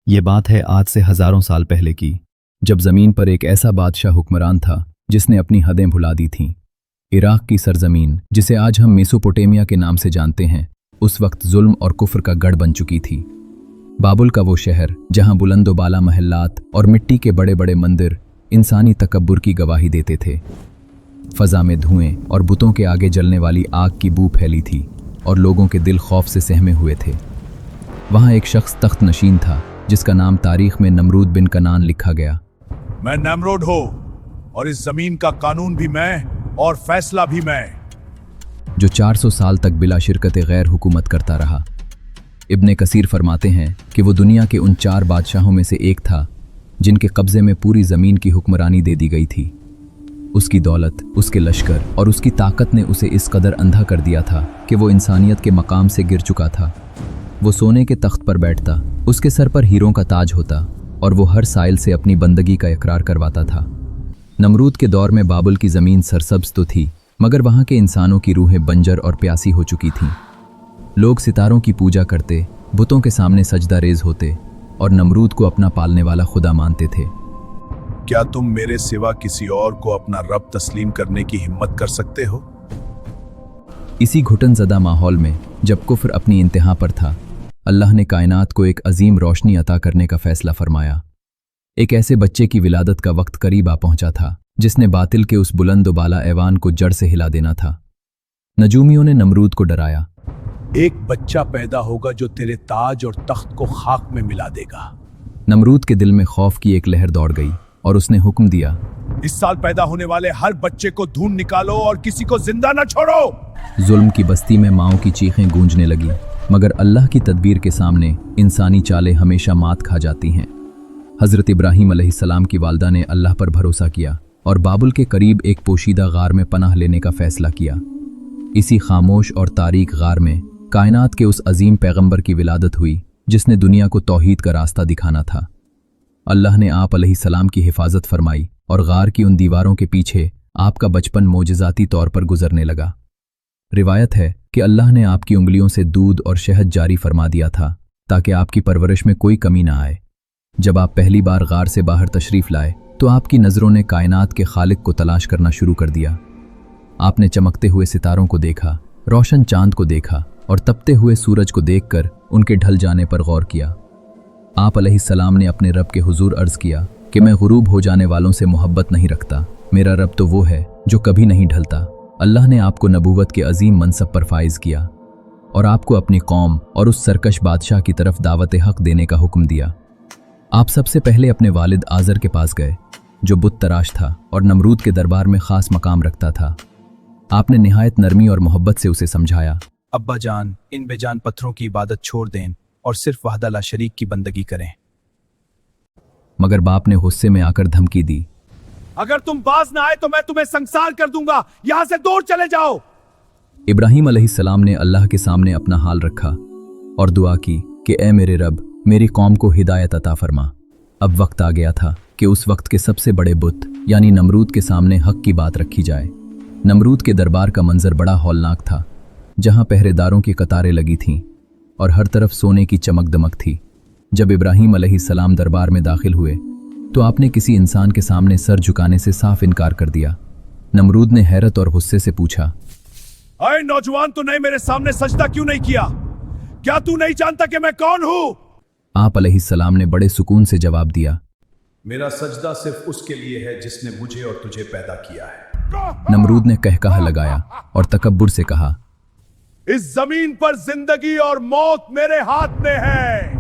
ये बात है आज से हजारों साल पहले की, जब जमीन पर एक ऐसा बादशाह हुक्मरान था जिसने अपनी हदें भुला दी थीं। इराक की सरजमीन, जिसे आज हम मेसोपोटेमिया के नाम से जानते हैं, उस वक्त जुल्म और कुफ्र का गढ़ बन चुकी थी। बाबुल का वो शहर जहां बुलंदोबाला महल्लात और मिट्टी के बड़े बड़े मंदिर इंसानी तकब्बुर की गवाही देते थे। फजा में धुएं और बुतों के आगे जलने वाली आग की बू फैली थी और लोगों के दिल खौफ से सहमे हुए थे। वहां एक शख्स तख्त नशीन था जिसका नाम तारीख में नमरूद बिन कनान लिखा गया। मैं नमरूद हूँ और इस जमीन का कानून भी मैं और फैसला भी मैं, जो 400 साल तक बिला शिरकत गैर हुकूमत करता रहा। इब्ने कसीर फरमाते हैं कि वो दुनिया के उन 4 बादशाहों में से एक था जिनके कब्जे में पूरी ज़मीन की हुक्मरानी दे दी गई थी। उसकी दौलत, उसके लश्कर और उसकी ताकत ने उसे इस कदर अंधा कर दिया था कि वो इंसानियत के मकाम से गिर चुका था। वो सोने के तख्त पर बैठता, उसके सर पर हीरों का ताज होता और वो हर साइल से अपनी बंदगी का इकरार करवाता था। नमरूद के दौर में बाबुल की ज़मीन सरसब्ज तो थी, मगर वहाँ के इंसानों की रूहें बंजर और प्यासी हो चुकी थीं। लोग सितारों की पूजा करते, बुतों के सामने सजदा रेज होते और नमरूद को अपना पालने वाला खुदा मानते थे। क्या तुम मेरे सिवा किसी और को अपना रब तस्लीम करने की हिम्मत कर सकते हो? इसी घुटनज़दा माहौल में जब कुफ्र अपनी इंतहा पर था, अल्लाह ने कायनात को एक अजीम रोशनी अता करने का फैसला फरमाया। एक ऐसे बच्चे की विलादत का वक्त करीब आ पहुंचा था जिसने बातिल के उस बुलंदोबाला ऐवान को जड़ से हिला देना था। नजूमियों ने नमरूद को डराया। एक बच्चा पैदा होगा जो तेरे ताज और तख्त को खाक में मिला देगा। नमरूद के दिल में खौफ की एक लहर दौड़ गई और उसने हुक्म दिया, इस साल पैदा होने वाले हर बच्चे को ढूंढ निकालो और किसी को जिंदा न छोड़ो। जुल्म की बस्ती में माओं की चीखें गूंजने लगी, मगर अल्लाह की तदबीर के सामने इंसानी चालें हमेशा मात खा जाती हैं। हज़रत इब्राहीम अलैहिस्सलाम की वालदा ने अल्लाह पर भरोसा किया और बाबुल के करीब एक पोशीदा गार में पनाह लेने का फैसला किया। इसी खामोश और तारीक गार में कायनात के उस अजीम पैगंबर की विलादत हुई जिसने दुनिया को तौहीद का रास्ता दिखाना था। अल्लाह ने आप अलैहिस्सलाम की हिफाजत फरमाई और गार की उन दीवारों के पीछे आपका बचपन मोजज़ाती तौर पर गुजरने लगा। रिवायत है कि अल्लाह ने आपकी उंगलियों से दूध और शहद जारी फरमा दिया था ताकि आपकी परवरिश में कोई कमी ना आए। जब आप पहली बार गार से बाहर तशरीफ़ लाए तो आपकी नज़रों ने कायनात के खालिक को तलाश करना शुरू कर दिया। आपने चमकते हुए सितारों को देखा, रोशन चांद को देखा और तपते हुए सूरज को देखकर उनके ढल जाने पर गौर किया। आप अलैहिस्सलाम ने अपने रब के हुजूर अर्ज़ किया कि मैं गुरूब हो जाने वालों से मोहब्बत नहीं रखता। मेरा रब तो वो है जो कभी नहीं ढलता। अल्लाह ने आपको नबूवत के अजीम मनसब पर फाइज किया और आपको अपनी कौम और उस सरकश बादशाह की तरफ दावत हक देने का हुक्म दिया। आप सबसे पहले अपने वालिद आज़र के पास गए जो बुत तराश था और नमरूद के दरबार में ख़ास मकाम रखता था। आपने निहायत नरमी और मोहब्बत से उसे समझाया, अब्बा जान, इन बेजान पत्थरों की इबादत छोड़ दें और सिर्फ वहदा ला शरीक की बंदगी करें। मगर बाप ने गुस्से में आकर धमकी दी, अगर तुम बाज ना आए तो मैं तुम्हें संसार कर दूंगा, यहां से दूर चले जाओ। इब्राहीम अलैहिस्सलाम ने अल्लाह के सामने अपना हाल रखा और दुआ की कि ए मेरे रब, मेरी कौम को हिदायत अता फरमा। अब वक्त आ गया था कि उस वक्त के सबसे बड़े बुत यानी नमरूद के सामने हक की बात रखी जाए। नमरूद के दरबार का मंजर बड़ा हौलनाक था, जहां पहरेदारों की कतारें लगी थीं और हर तरफ सोने की चमक दमक थी। जब इब्राहीम अलैहिस्सलाम दरबार में दाखिल हुए तो आपने किसी इंसान के सामने सर झुकाने से साफ इनकार कर दिया। नमरूद ने हैरत और गुस्से से पूछा, अरे नौजवान, तूने मेरे सामने सजदा क्यों नहीं किया? क्या तू नहीं जानता कि मैं कौन हूं? आप अलैहिस्सलाम ने बड़े सुकून से जवाब दिया, मेरा सजदा सिर्फ उसके लिए है जिसने मुझे और तुझे पैदा किया है। नमरूद ने कहकहा लगाया और तकब्बुर से कहा, इस जमीन पर जिंदगी और मौत मेरे हाथ में है।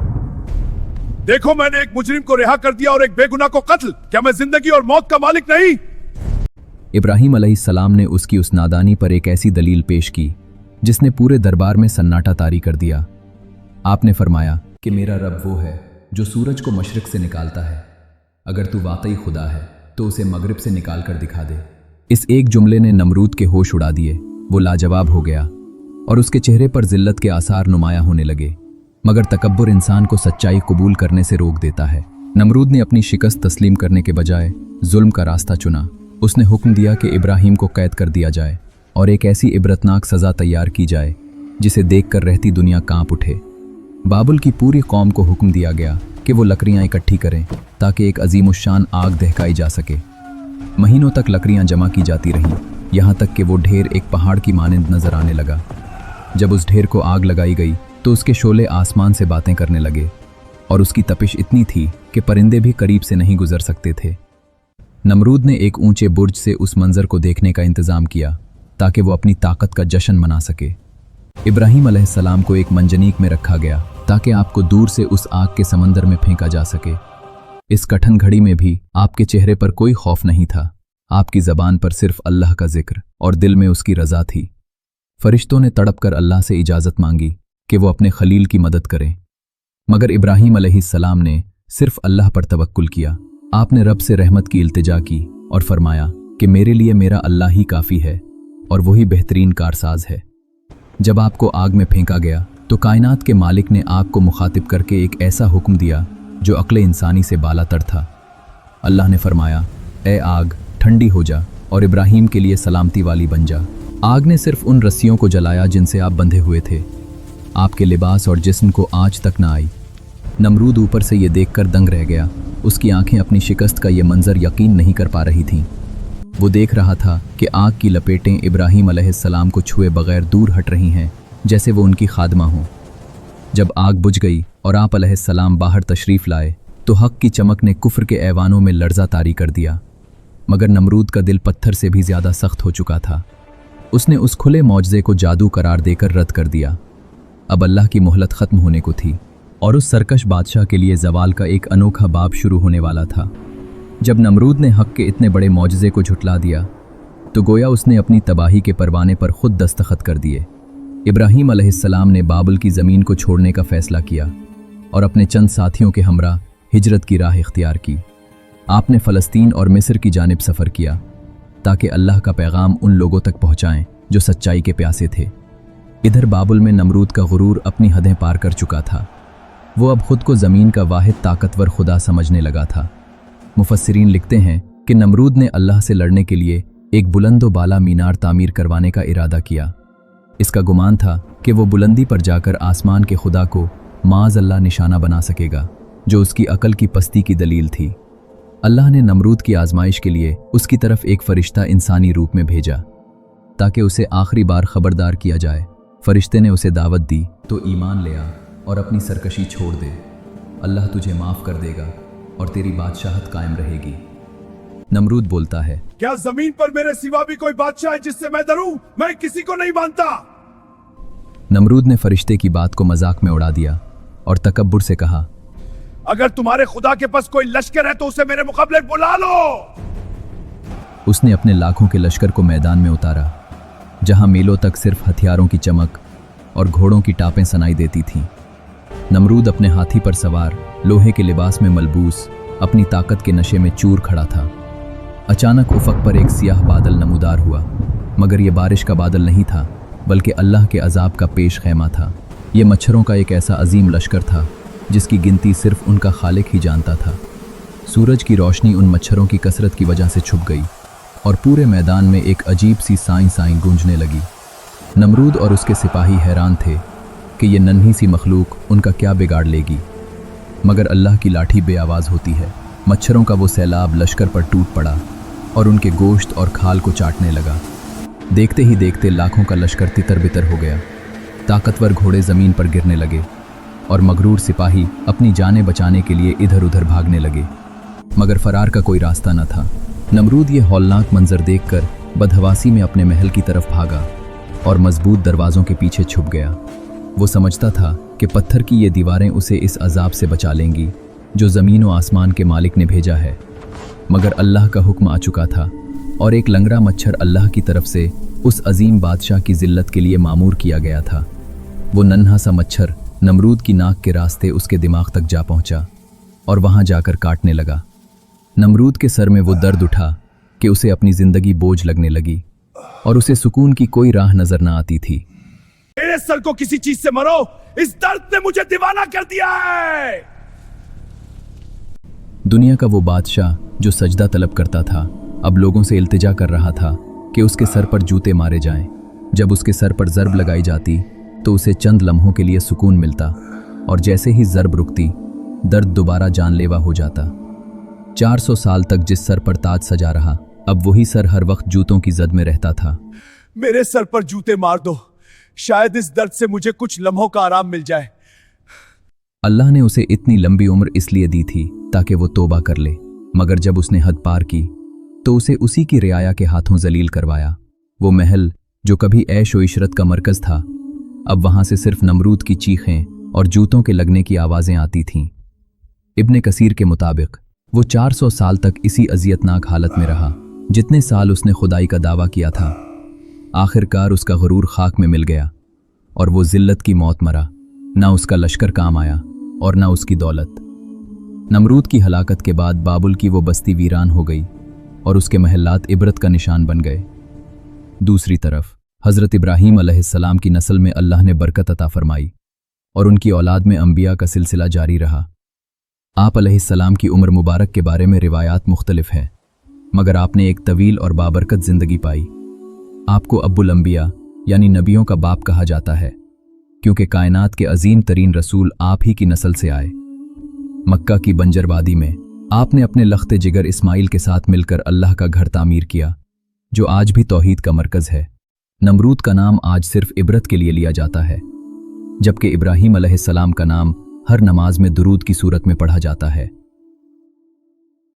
देखो, मैंने एक मुजरिम को रिहा कर दिया और एक बेगुनाह को कत्ल। क्या मैं जिंदगी और मौत का मालिक नहीं? इब्राहीम अलैहिस्सलाम ने उसकी उस नादानी पर एक ऐसी दलील पेश की जिसने पूरे दरबार में सन्नाटा तारी कर दिया। आपने फरमाया कि मेरा रब वो है जो सूरज को मशरिक से निकालता है। अगर तू वाकई खुदा है तो उसे मगरिब से निकाल कर दिखा दे। इस एक जुमले ने नमरूद के होश उड़ा दिए। वो लाजवाब हो गया और उसके चेहरे पर जिल्लत के आसार नुमाया होने लगे। मगर तकब्बुर इंसान को सच्चाई कबूल करने से रोक देता है। नमरूद ने अपनी शिकस्त तस्लीम करने के बजाय जुल्म का रास्ता चुना। उसने हुक्म दिया कि इब्राहीम को कैद कर दिया जाए और एक ऐसी इबरतनाक सज़ा तैयार की जाए जिसे देखकर रहती दुनिया कांप उठे। बाबुल की पूरी कौम को हुक्म दिया गया कि वो लकड़ियां इकट्ठी करें ताकि एक अजीमुशान आग दहकाई जा सके। महीनों तक लकड़ियां जमा की जाती रहीं, यहाँ तक कि वो ढेर एक पहाड़ की मानिंद नजर आने लगा। जब उस ढेर को आग लगाई गई तो उसके शोले आसमान से बातें करने लगे और उसकी तपिश इतनी थी कि परिंदे भी करीब से नहीं गुजर सकते थे। नमरूद ने एक ऊंचे बुर्ज से उस मंजर को देखने का इंतजाम किया ताकि वो अपनी ताकत का जश्न मना सके। इब्राहीम अलैहिस्सलाम को एक मंजनीक में रखा गया ताकि आपको दूर से उस आग के समंदर में फेंका जा सके। इस कठिन घड़ी में भी आपके चेहरे पर कोई खौफ नहीं था, आपकी ज़बान पर सिर्फ अल्लाह का जिक्र और दिल में उसकी रज़ा थी। फरिश्तों ने तड़प कर अल्लाह से इजाज़त मांगी कि वो अपने खलील की मदद करें, मगर इब्राहीम अलैहिस्सलाम ने सिर्फ अल्लाह पर तवक्कुल किया। आपने रब से रहमत की इल्तिजा की और फरमाया कि मेरे लिए मेरा अल्लाह ही काफ़ी है और वही बेहतरीन कारसाज है। जब आपको आग में फेंका गया तो कायनात के मालिक ने आग को मुखातिब करके एक ऐसा हुक्म दिया जो अक्ल इंसानी से बालातर था। अल्लाह ने फरमाया, ए आग ठंडी हो जा और इब्राहीम के लिए सलामती वाली बन जा। आग ने सिर्फ उन रस्सियों को जलाया जिनसे आप बंधे हुए थे, आपके लिबास और जिस्म को आँच तक ना आई। नमरूद ऊपर से ये देखकर दंग रह गया। उसकी आंखें अपनी शिकस्त का ये मंजर यकीन नहीं कर पा रही थीं। वो देख रहा था कि आग की लपेटें इब्राहीम अलैहिस्सलाम को छुए बगैर दूर हट रही हैं, जैसे वो उनकी खादमा हों। जब आग बुझ गई और आप अलैहिस्सलाम बाहर तशरीफ़ लाए तो हक़ की चमक ने कुफ्र के ऐवानों में लर्ज़ा तारी कर दिया। मगर नमरूद का दिल पत्थर से भी ज़्यादा सख्त हो चुका था। उसने उस खुले मौजज़े को जादू करार देकर रद्द कर दिया। अब अल्लाह की मोहलत ख़त्म होने को थी और उस सरकश बादशाह के लिए ज़वाल का एक अनोखा बाब शुरू होने वाला था। जब नमरूद ने हक़ के इतने बड़े मौजज़े को झुटला दिया तो गोया उसने अपनी तबाही के परवाने पर खुद दस्तखत कर दिए। इब्राहीम अलैहिस्सलाम ने बाबुल की ज़मीन को छोड़ने का फ़ैसला किया और अपने चंद साथियों के हमरा हिजरत की राह इख्तियार की। आपने फ़लस्तीन और मिस्र की जानिब सफ़र किया ताकि अल्लाह का पैगाम उन लोगों तक पहुँचाएँ जो सच्चाई के प्यासे थे। इधर बाबुल में नमरूद का गुरूर अपनी हदें पार कर चुका था। वो अब खुद को ज़मीन का वाहिद ताकतवर खुदा समझने लगा था। मुफस्सिरीन लिखते हैं कि नमरूद ने अल्लाह से लड़ने के लिए एक बुलंदो बाला मीनार तामीर करवाने का इरादा किया। इसका गुमान था कि वो बुलंदी पर जाकर आसमान के खुदा को माज़ अल्लाह निशाना बना सकेगा, जो उसकी अकल की पस्ती की दलील थी। अल्लाह ने नमरूद की आजमाइश के लिए उसकी तरफ एक फ़रिश्ता इंसानी रूप में भेजा ताकि उसे आखिरी बार खबरदार किया जाए। फ़रिश्ते ने उसे दावत दी तो ईमान ले आ और अपनी सरकशी छोड़ दे, अल्लाह तुझे माफ़ कर देगा और तेरी बादशाहत कायम रहेगी। नमरूद बोलता है, क्या जमीन पर मेरे सिवा भी कोई बादशाह है जिससे मैं डरूं? मैं किसी को नहीं मानता। नमरूद ने फरिश्ते की बात को मजाक में उड़ा दिया और तकब्बुर से कहा, अगर तुम्हारे खुदा के पास कोई लश्कर है तो उसे मेरे मुकाबले बुला लो। उसने अपने लाखों के लश्कर को मैदान में उतारा, जहां मीलों तक सिर्फ हथियारों की चमक और घोड़ों की टापें सुनाई देती थीं। नमरूद अपने हाथी पर सवार, लोहे के लिबास में मलबूस, अपनी ताकत के नशे में चूर खड़ा था। अचानक उफक पर एक सियाह बादल नमूदार हुआ, मगर यह बारिश का बादल नहीं था बल्कि अल्लाह के अजाब का पेश खैमा था। ये मच्छरों का एक ऐसा अजीम लश्कर था जिसकी गिनती सिर्फ उनका खालिक ही जानता था। सूरज की रोशनी उन मच्छरों की कसरत की वजह से छुप गई और पूरे मैदान में एक अजीब सी साईं साईं गूंजने लगी। नमरूद और उसके सिपाही हैरान थे कि ये नन्ही सी मखलूक उनका क्या बिगाड़ लेगी, मगर अल्लाह की लाठी बेआवाज़ होती है। मच्छरों का वो सैलाब लश्कर पर टूट पड़ा और उनके गोश्त और खाल को चाटने लगा। देखते ही देखते लाखों का लश्कर तितर बितर हो गया। ताकतवर घोड़े ज़मीन पर गिरने लगे और मगरूर सिपाही अपनी जानें बचाने के लिए इधर उधर भागने लगे, मगर फरार का कोई रास्ता न था। नमरूद ये हौलनाक मंजर देखकर बदहवासी में अपने महल की तरफ भागा और मजबूत दरवाज़ों के पीछे छुप गया। वो समझता था कि पत्थर की ये दीवारें उसे इस अजाब से बचा लेंगी जो ज़मीन व आसमान के मालिक ने भेजा है, मगर अल्लाह का हुक्म आ चुका था और एक लंगड़ा मच्छर अल्लाह की तरफ से उस अजीम बादशाह की जिल्लत के लिए मामूर किया गया था। वो नन्हा सा मच्छर नमरूद की नाक के रास्ते उसके दिमाग तक जा पहुंचा और वहां जाकर काटने लगा। नमरूद के सर में वो दर्द उठा कि उसे अपनी जिंदगी बोझ लगने लगी और उसे सुकून की कोई राह नजर न आती थी। मेरे सर को किसी चीज से मरो, इस दर्द ने मुझे दीवाना कर दिया है। दुनिया का वो बादशाह जो सजदा तलब करता था अब लोगों से इल्तिजा कर रहा था कि उसके सर पर जूते मारे जाएं। जब उसके सर पर ज़र्ब लगाई जाती तो उसे चंद लम्हों के लिए सुकून मिलता और जैसे ही ज़र्ब रुकती दर्द दोबारा जानलेवा हो जाता। 400 साल तक जिस सर पर ताज सजा रहा, अब वही सर हर वक्त जूतों की जद में रहता था। मेरे सर पर जूते मार दो, शायद इस दर्द से मुझे कुछ लम्हों का आराम मिल जाए। अल्लाह ने उसे इतनी लंबी उम्र इसलिए दी थी ताकि वो तौबा कर ले, मगर जब उसने हद पार की तो उसे उसी की रियाया के हाथों जलील करवाया। वो महल जो कभी ऐश व इशरत का मरकज था, अब वहां से सिर्फ नमरूद की चीखें और जूतों के लगने की आवाजें आती थीं। इब्ने कसीर के मुताबिक वो 400 साल तक इसी अजियतनाक हालत में रहा, जितने साल उसने खुदाई का दावा किया था। आखिरकार उसका गरूर खाक में मिल गया और वो जिल्लत की मौत मरा। ना उसका लश्कर काम आया और ना उसकी दौलत। नमरूद की हलाकत के बाद बाबुल की वो बस्ती वीरान हो गई और उसके महल्लात इबरत का निशान बन गए। दूसरी तरफ हज़रत इब्राहीम अलैहिस्सलाम की नस्ल में अल्लाह ने बरकत अता फरमाई और उनकी औलाद में अंबिया का सिलसिला जारी रहा। आप अलैहिस्सलाम की उम्र मुबारक के बारे में रिवायात मुख्तलिफ हैं, मगर आपने एक तवील और बाबरकत जिंदगी पाई। आपको अब्बुल अंबिया यानी नबियों का बाप कहा जाता है, क्योंकि कायनात के अजीम तरीन रसूल आप ही की नस्ल से आए। मक्का की बंजर वादी में आपने अपने लख्ते जिगर इस्माइल के साथ मिलकर अल्लाह का घर तामीर किया, जो आज भी तौहीद का मरकज है। नमरूद का नाम आज सिर्फ इबरत के लिए लिया जाता है, जबकि इब्राहीम अलैहिस्सलाम का नाम हर नमाज में दुरूद की सूरत में पढ़ा जाता है।